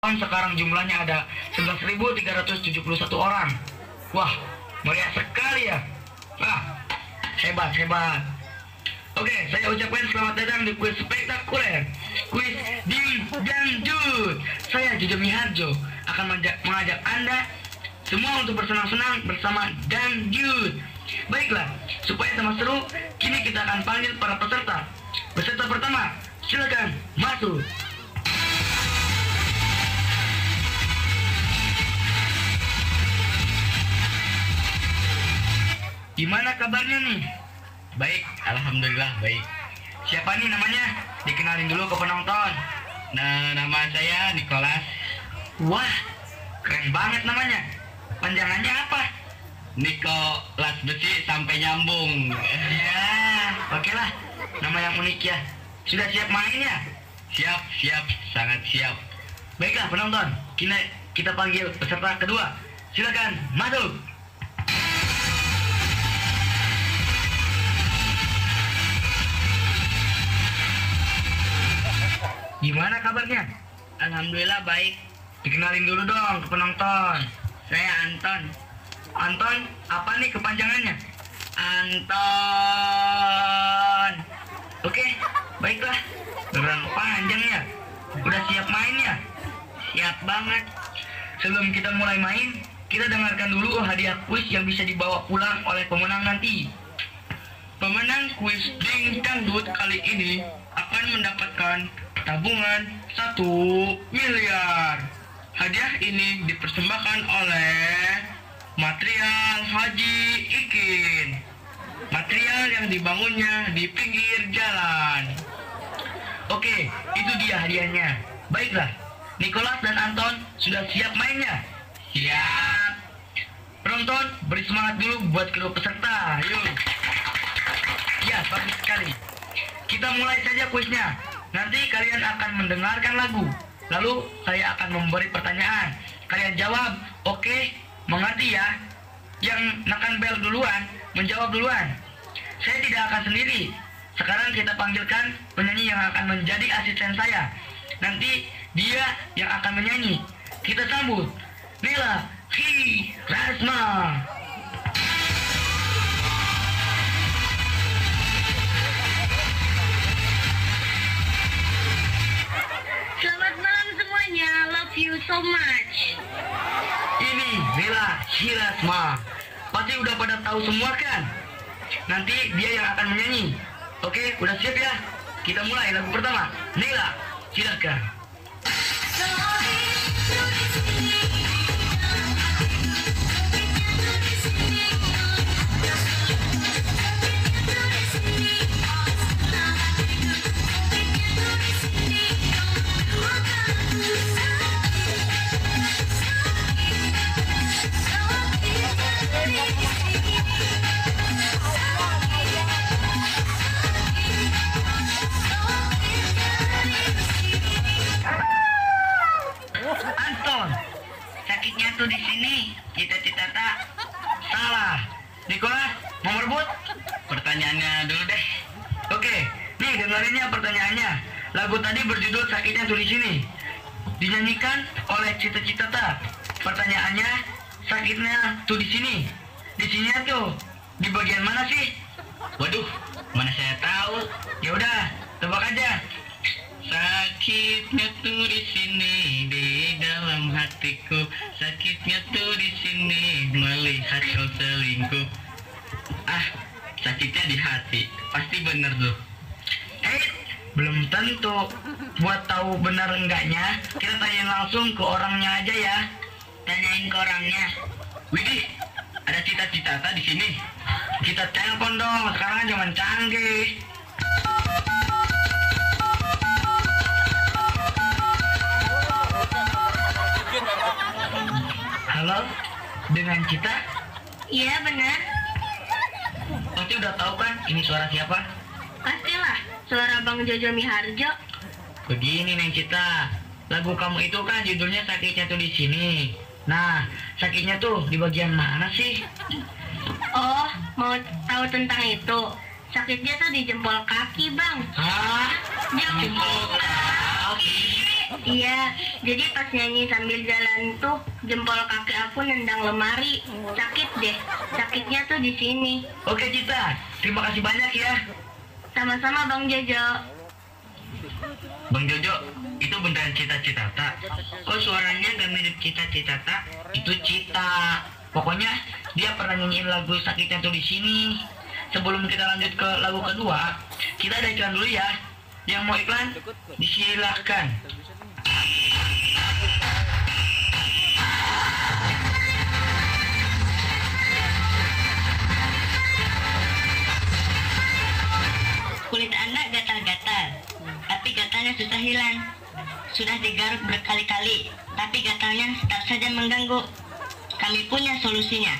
Sekarang jumlahnya ada 11.371 orang. Wah, meriah sekali ya. Wah, hebat. Oke, saya ucapkan selamat datang di kuis spektakuler, kuis Ding Dangdut. Saya Jojo Miharjo akan mengajak Anda semua untuk bersenang-senang bersama Dangdut. Baiklah, supaya tambah seru, kini kita akan panggil para peserta. Peserta pertama, silakan masuk. Gimana kabarnya nih? Baik, alhamdulillah baik. Siapa nih namanya? Dikenalin dulu ke penonton. Nah, nama saya Nicholas. Wah, keren banget namanya. Panjangannya apa? Nicholas besi sampai nyambung. Ya, oke lah. Nama yang unik ya. Sudah siap main ya? Siap, sangat siap. Baiklah penonton, kita panggil peserta kedua. Silakan masuk. Gimana kabarnya? Alhamdulillah baik. Dikenalin dulu dong ke penonton. Saya Anton. Anton, apa nih kepanjangannya? Anton. Oke, baiklah. Beneran panjang ya? Udah siap main ya? Siap banget. Sebelum kita mulai main, kita dengarkan dulu hadiah kuis yang bisa dibawa pulang oleh pemenang nanti. Pemenang kuis Ding Dangdut kali ini akan mendapatkan tabungan 1 miliar. Hadiah ini dipersembahkan oleh Material Haji Ikin. Material yang dibangunnya di pinggir jalan. Oke, itu dia hadiahnya. Baiklah, Nicholas dan Anton sudah siap mainnya? Siap. Penonton, beri semangat dulu buat kedua peserta. Yuk. Ya, bagus sekali. Kita mulai saja kuisnya. Nanti kalian akan mendengarkan lagu. Lalu saya akan memberi pertanyaan. Kalian jawab, oke, mengerti ya? Yang nekan bel duluan, menjawab duluan. Saya tidak akan sendiri. Sekarang kita panggilkan penyanyi yang akan menjadi asisten saya. Nanti dia yang akan menyanyi. Kita sambut Nela Rasma. Selamat malam semuanya, love you so much. Ini Nela Rasma. Pasti udah pada tahu semua kan? Nanti dia yang akan menyanyi. Oke, udah siap ya? Kita mulai lagu pertama. Nela, silakan. Anton, Sakitnya tuh di sini. Cita-cita tak. salah. Nicholas, mau merebut? Pertanyaannya dulu deh. Oke, nih dengerinnya pertanyaannya. Lagu tadi berjudul Sakitnya Tuh di Sini. Dinyanyikan oleh Cita-Cita Tak. Pertanyaannya, sakitnya tuh di sini. Di sini tuh di bagian mana sih? Waduh, mana saya tahu. Ya udah, tebak aja. Sakitnya tuh di sini di dalam hatiku. Sakitnya tuh di sini melihat kau selingkuh. Ah, sakitnya di hati. Pasti bener tuh. Belum tentu. Buat tahu benar enggaknya, kita tanyain langsung ke orangnya aja ya. Tanyain ke orangnya. Widih, ada Cita-Cita di sini. Kita telepon dong, sekarang zaman canggih. Halo, dengan Cita? Iya benar, Pasti udah tahu kan ini suara siapa? pastilah suara Bang Jojo Miharjo. Begini Neng Cita, lagu kamu itu kan judulnya Sakitnya Tuh di Sini. Nah, sakitnya tuh di bagian mana sih? Oh, mau tahu tentang itu? Sakitnya tuh di jempol kaki, Bang. Hah? Jempol kaki. Iya, jadi pas nyanyi sambil jalan tuh jempol kaki aku nendang lemari. Sakit deh, sakitnya tuh di sini. Oke Cita, terima kasih banyak ya. Sama-sama Bang Jojo. Bang Jojo, itu beneran Cita-Cita tak? Kok suaranya gak mirip Cita-Cita tak? Itu Cita. Pokoknya dia pernah nyanyiin lagu sakitnya tuh di sini. Sebelum kita lanjut ke lagu kedua, kita ada iklan dulu ya. Yang mau iklan, disilahkan. Kulit Anda gatal-gatal, tapi gatalnya susah hilang. Sudah digaruk berkali-kali, tapi gatalnya tetap saja mengganggu. Kami punya solusinya.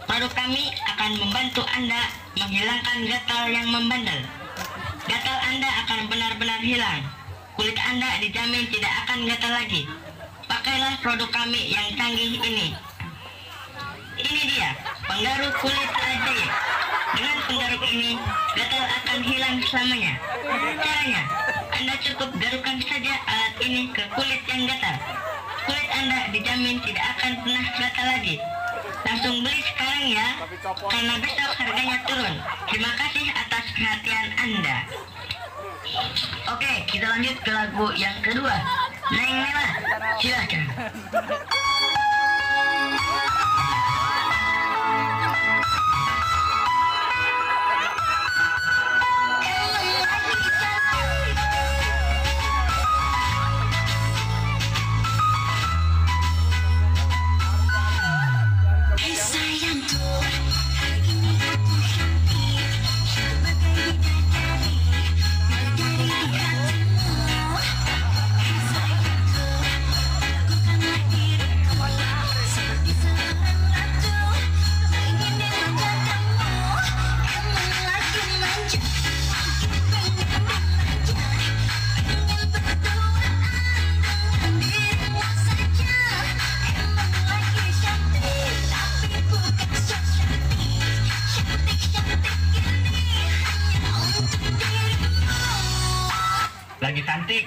Produk kami akan membantu Anda menghilangkan gatal yang membandel. Gatal Anda akan benar-benar hilang. Kulit Anda dijamin tidak akan gatal lagi. Pakailah produk kami yang canggih ini. Ini dia, penggaruk kulit ajaib. Dengan penggaruk ini, gatal akan hilang selamanya. Caranya, Anda cukup garukan saja alat ini ke kulit yang gatal. Kulit Anda dijamin tidak akan pernah gatal lagi. Langsung beli sekarang ya, karena besok harganya turun. Terima kasih atas perhatian Anda. Oke, kita lanjut ke lagu yang kedua. Neng Nela, silahkan. Lagi cantik,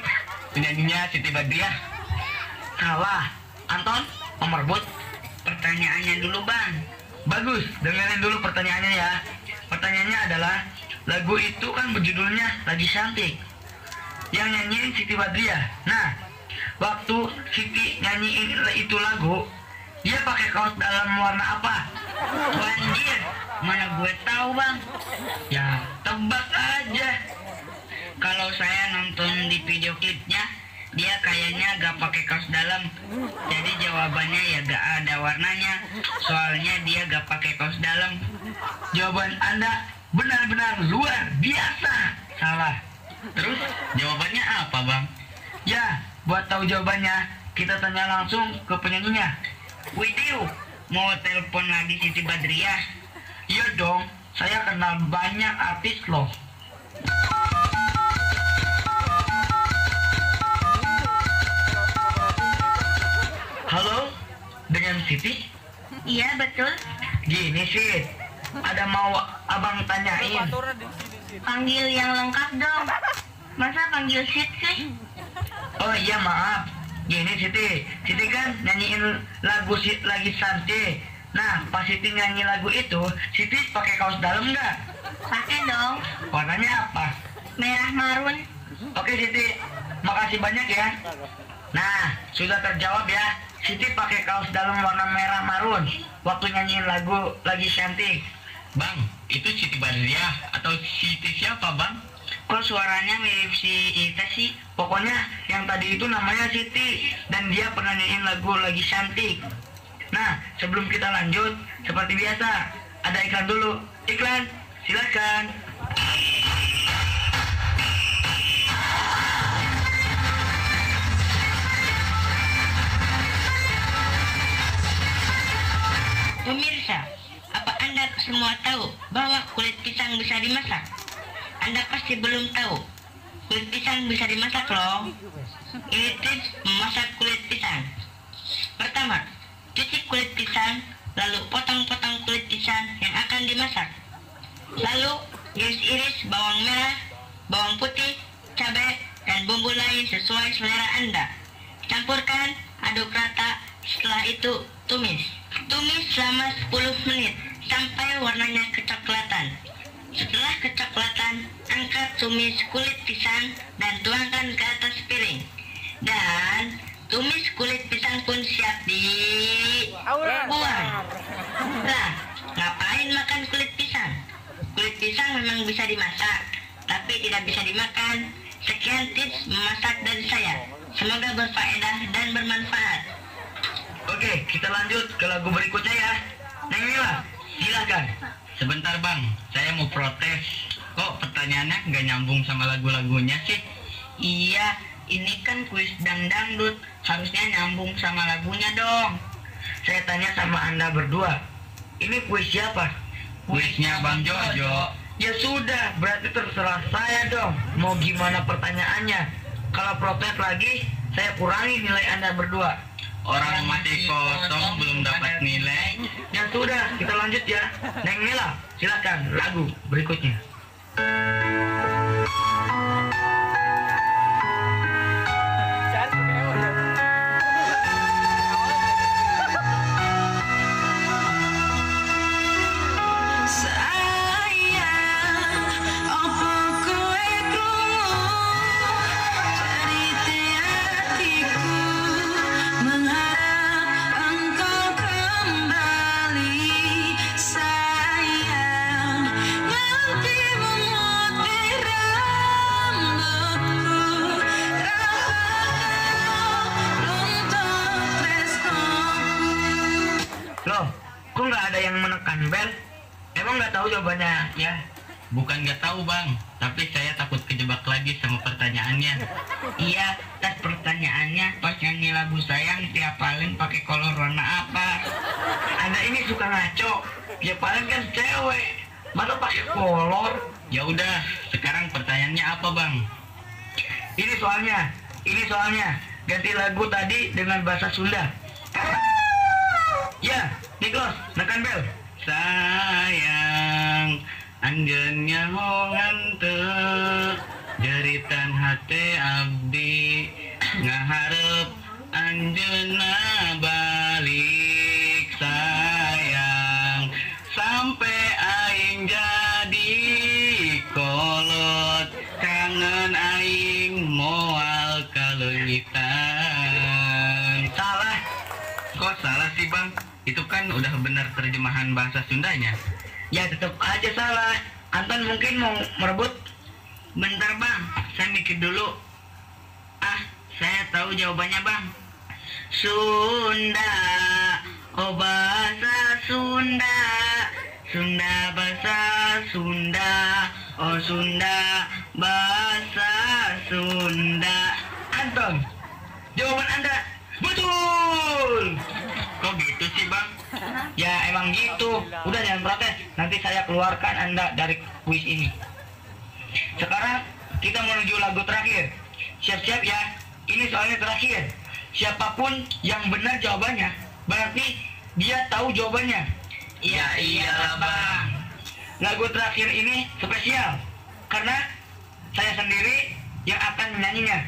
penyanyinya Siti Badriah. Salah. Anton, Om Rebut. Pertanyaannya dulu bang. Bagus, dengerin dulu pertanyaannya ya. Pertanyaannya adalah, lagu itu kan berjudulnya Lagi Cantik. Yang nyanyiin Siti Badriah. Nah, waktu Siti nyanyiin itu lagu, dia pakai kaos dalam warna apa? Banjir, mana gue tahu bang. Ya, tebak aja. Kalau saya nonton di video klipnya, dia kayaknya gak pakai kaos dalam. Jadi jawabannya ya gak ada warnanya. Soalnya dia gak pakai kaos dalam. Jawaban Anda benar-benar luar biasa. Salah. Terus jawabannya apa bang? Ya, buat tahu jawabannya, kita tanya langsung ke penyanyinya. Widih, mau telepon lagi Siti Badriah? Iya dong, saya kenal banyak artis loh. Halo, dengan Siti? Iya betul. Gini sih, ada mau abang tanyain. Panggil yang lengkap dong. Masa panggil Sid sih? Oh iya maaf. Gini Siti, Siti kan nyanyiin lagu Lagi Cantik. Nah, pas Siti nyanyi lagu itu, Siti pakai kaos dalam nggak? Pakai dong. Warnanya apa? Merah marun. Oke Siti, makasih banyak ya. Nah, sudah terjawab ya. Siti pakai kaos dalam warna merah marun waktu nyanyiin lagu Lagi Cantik. Bang, itu Siti Badriah atau Siti siapa bang? Kok suaranya mirip si Ita sih? Pokoknya yang tadi itu namanya Siti dan dia pernah nyanyiin lagu Lagi Cantik. Nah, sebelum kita lanjut, seperti biasa, ada iklan dulu. Iklan, silakan. Pemirsa, apa Anda semua tahu bahwa kulit pisang bisa dimasak? Anda pasti belum tahu. Kulit pisang bisa dimasak loh. Ini tips memasak kulit pisang. Pertama, cuci kulit pisang, lalu potong-potong kulit pisang yang akan dimasak. Lalu iris-iris bawang merah, bawang putih, cabai, dan bumbu lain sesuai selera Anda. Campurkan, aduk rata. Setelah itu tumis. Tumis selama 10 menit sampai warnanya kecoklatan. Setelah kecoklatan, angkat tumis kulit pisang dan tuangkan ke atas piring. Dan tumis kulit pisang pun siap dibuang. Lah, ngapain makan kulit pisang? Kulit pisang memang bisa dimasak, tapi tidak bisa dimakan. Sekian tips memasak dari saya. Semoga berfaedah dan bermanfaat. Oke, kita lanjut ke lagu berikutnya ya. Neng Mila, silakan. Sebentar bang, saya mau protes. Kok pertanyaannya nggak nyambung sama lagu-lagunya sih? Iya, ini kan kuis dangdut, harusnya nyambung sama lagunya dong. Saya tanya sama Anda berdua, ini kuis siapa? Kuisnya Bang Jojo. Ya sudah, berarti terserah saya dong. Mau gimana pertanyaannya? Kalau protes lagi, saya kurangi nilai Anda berdua. Orang masih kosong belum dapat nilai. Ya sudah, kita lanjut ya. Neng Mila, silakan lagu berikutnya. Loh, kok nggak ada yang menekan bel? Emang nggak tahu jawabannya ya? Bukan nggak tahu bang, tapi saya takut kejebak lagi sama pertanyaannya. Iya, tas pertanyaannya pas nyanyi lagu sayang tiap paling pakai kolor warna apa? Anda ini suka ngaco. Tiap paling kan cewek, masa pakai kolor? Ya udah, sekarang pertanyaannya apa bang? Ini soalnya. Ganti lagu tadi dengan bahasa Sunda. Ya, Niklas, nekan bel. Sayang, anjeunnya honganteu jeritan hate abdi ngaharep anjeunna balik sayang sampai aing jadi kolot kangen aing moal kaleungitan. Salah. Kok salah sih bang? Itu kan udah benar terjemahan bahasa Sundanya. Ya tetap aja salah. Anton mungkin mau merebut. Bentar bang, saya mikir dulu. Saya tahu jawabannya bang. Sunda, oh bahasa Sunda. Sunda bahasa Sunda, oh Sunda bahasa Sunda. Anton, jawaban Anda betul. Kok gitu sih bang? Ya emang gitu. Udah jangan protes. Nanti saya keluarkan Anda dari kuis ini. Sekarang kita menuju lagu terakhir. Siap-siap ya. Ini soalnya terakhir. Siapapun yang benar jawabannya, berarti dia tahu jawabannya. Ya iyalah bang. Lagu terakhir ini spesial karena saya sendiri yang akan menyanyinya.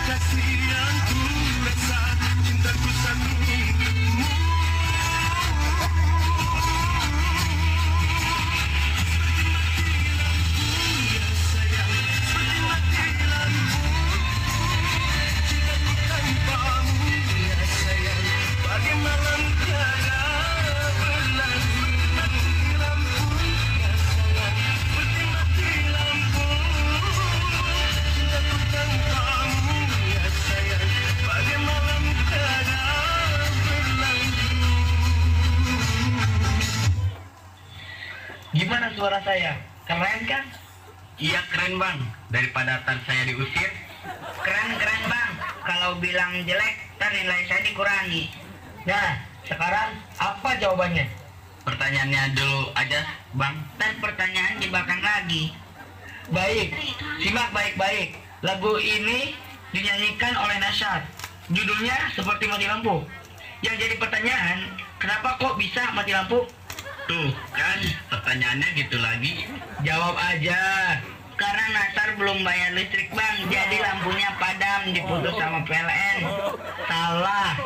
Kasih yang ku rasa, cintaku satu suara saya. Keren kan? Iya keren bang, daripada tan saya diusir. Keren bang. Kalau bilang jelek, ntar nilai saya dikurangi. Nah, sekarang apa jawabannya? Pertanyaannya dulu aja bang. Ntar pertanyaan jebakan lagi. Baik, simak baik-baik. Lagu ini dinyanyikan oleh Nasyad. Judulnya Seperti Mati Lampu. Yang jadi pertanyaan, kenapa kok bisa mati lampu? Tuh kan pertanyaannya gitu lagi. Jawab aja. Karena Nasar belum bayar listrik bang, jadi lampunya padam, diputus sama PLN. Salah.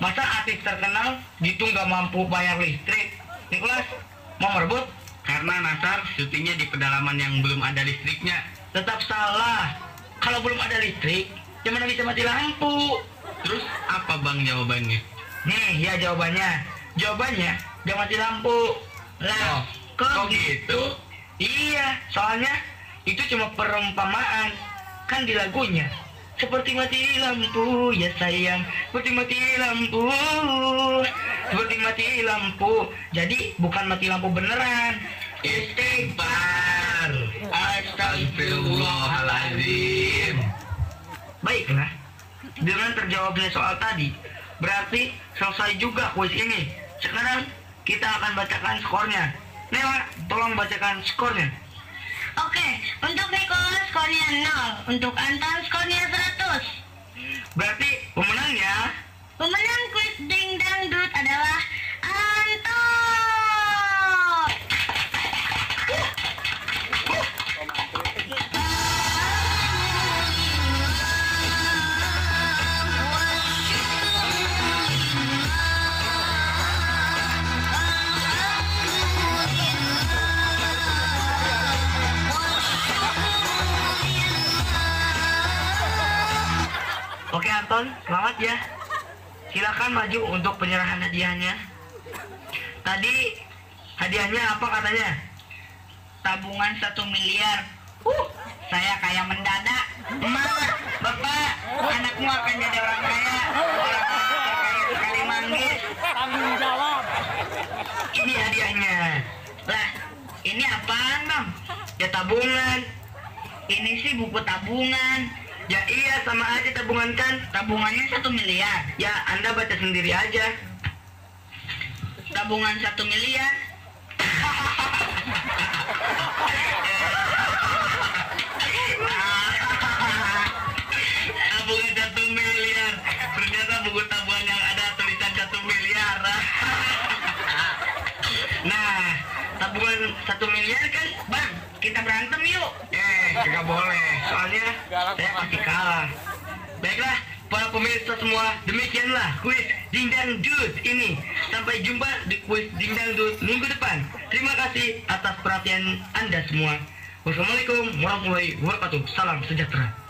Masa artis terkenal gitu nggak mampu bayar listrik? Nicholas, mau merebut? Karena Nasar syutingnya di pedalaman yang belum ada listriknya. Tetap salah. Kalau belum ada listrik, gimana bisa mati lampu? Terus apa bang jawabannya? Nih ya jawabannya. Jawabannya gak mati lampu. Lah, kok gitu? Iya, soalnya itu cuma perumpamaan. Kan di lagunya seperti mati lampu ya sayang, seperti mati lampu, seperti mati lampu. Jadi bukan mati lampu beneran. Istighfar. Astagfirullah. Astagfirullahaladzim. Baiklah, dengan terjawabnya soal tadi, berarti selesai juga kuis ini. Sekarang kita akan bacakan skornya. Nela, tolong bacakan skornya. Oke, untuk Niko skornya 0, untuk Anton skornya 100. Berarti pemenangnya Pemenang kuis Ding Dangdut adalah Anton. Oke Anton, selamat ya. Silakan maju untuk penyerahan hadiahnya. Tadi hadiahnya apa katanya? Tabungan 1 miliar. Saya kaya mendadak. Emak, bapak, anakmu akan jadi orang kaya. Orang terkaya sekali manggis. Tanggung jawab. Ini hadiahnya. Lah, ini apaan bang? Ya tabungan. Ini sih buku tabungan. Ya iya sama aja tabungan kan. Tabungannya 1 miliar. Ya Anda baca sendiri aja. Tabungan 1 miliar. Tabungan 1 miliar. Ternyata buku tabungan yang ada tulisan 1 miliar. Nah, tabungan 1 miliar kan, bang, kita berantem yuk. Nggak boleh, soalnya saya pasti kalah. Baiklah, para pemirsa semua, demikianlah kuis Ding Dangdut ini. Sampai jumpa di kuis Ding Dangdut minggu depan. Terima kasih atas perhatian Anda semua. Wassalamualaikum warahmatullahi wabarakatuh. Salam sejahtera.